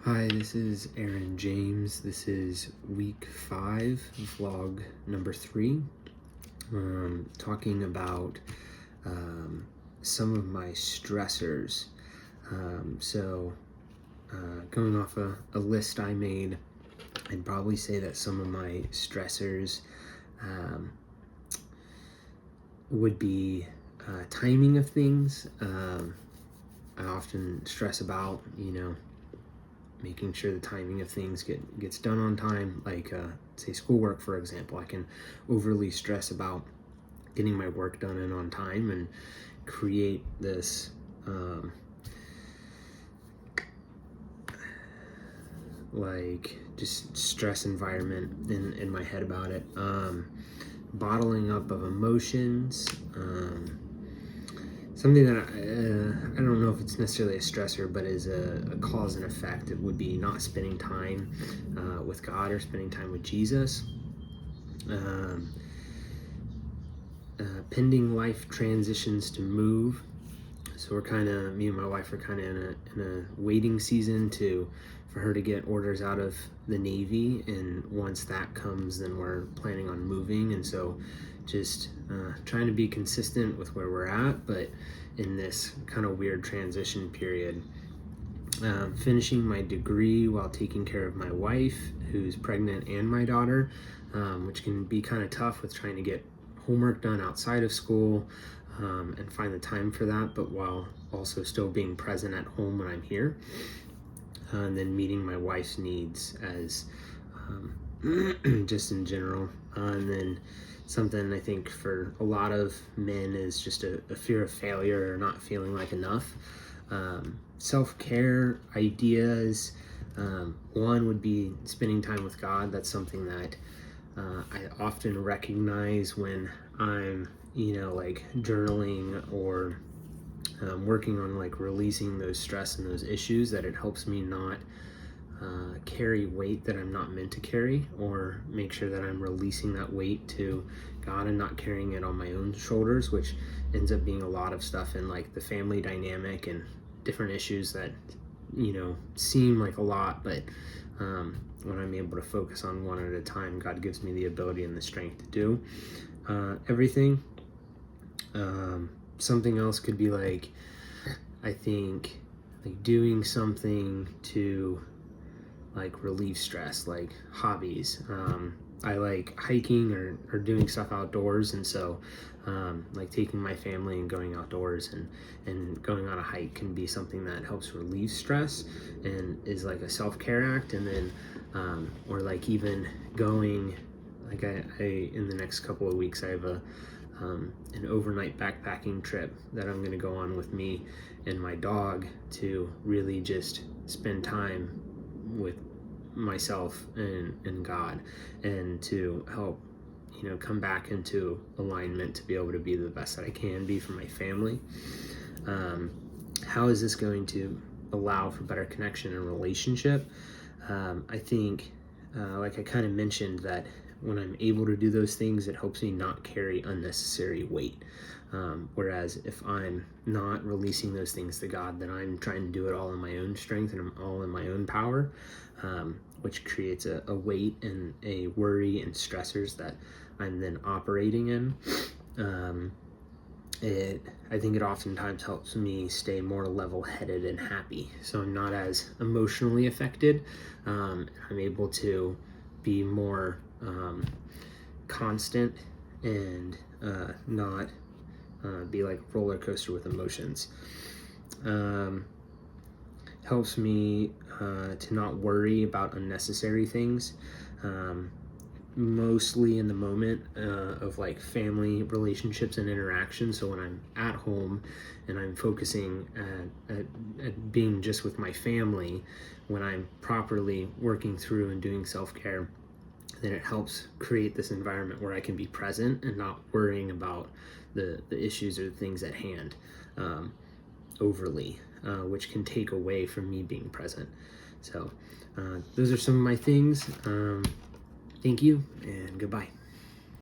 Hi, this is Aaron James. This is week 5, vlog number 3. Talking about some of my stressors. Going off a list I made, I'd probably say that some of my stressors would be timing of things. I often stress about, making sure the timing of things gets done on time. Like say schoolwork, for example, I can overly stress about getting my work done and on time and create this like just stress environment in my head about it. Bottling up of emotions, something that I don't know if it's necessarily a stressor, but is a cause and effect. It would be not spending time with God or spending time with Jesus. Pending life transitions to move. So me and my wife are kind of in a waiting season for her to get orders out of the Navy, and once that comes, then we're planning on moving. And so just trying to be consistent with where we're at, but in this kind of weird transition period. Finishing my degree while taking care of my wife, who's pregnant, and my daughter, which can be kind of tough with trying to get homework done outside of school and find the time for that, but while also still being present at home when I'm here. And then meeting my wife's needs as just in general. And then something I think for a lot of men is just a fear of failure or not feeling like enough. Self-care ideas. One would be spending time with God. That's something that I often recognize when I'm, like journaling or working on like releasing those stress and those issues, that it helps me not carry weight that I'm not meant to carry, or make sure that I'm releasing that weight to God and not carrying it on my own shoulders, which ends up being a lot of stuff in like the family dynamic and different issues that seem like a lot, but when I'm able to focus on one at a time, God gives me the ability and the strength to do everything. Something else could be like, I think, like doing something to like relieve stress, like hobbies. I like hiking or doing stuff outdoors, and so like taking my family and going outdoors and going on a hike can be something that helps relieve stress and is like a self-care act. And then or like even going, like I in the next couple of weeks I have an overnight backpacking trip that I'm going to go on with me and my dog, to really just spend time with myself and God, and to help come back into alignment to be able to be the best that I can be for my family. How is this going to allow for better connection and relationship? I think like I kind of mentioned, that when I'm able to do those things, it helps me not carry unnecessary weight. Whereas if I'm not releasing those things to God, then I'm trying to do it all in my own strength and I'm all in my own power, which creates a weight and a worry and stressors that I'm then operating in. I think it oftentimes helps me stay more level-headed and happy, so I'm not as emotionally affected. I'm able to be more constant and not be like a roller coaster with emotions. Helps me to not worry about unnecessary things, mostly in the moment of like family relationships and interactions. So when I'm at home and I'm focusing at being just with my family, when I'm properly working through and doing self-care, then it helps create this environment where I can be present and not worrying about the issues or the things at hand overly, which can take away from me being present. So those are some of my things. Thank you and goodbye.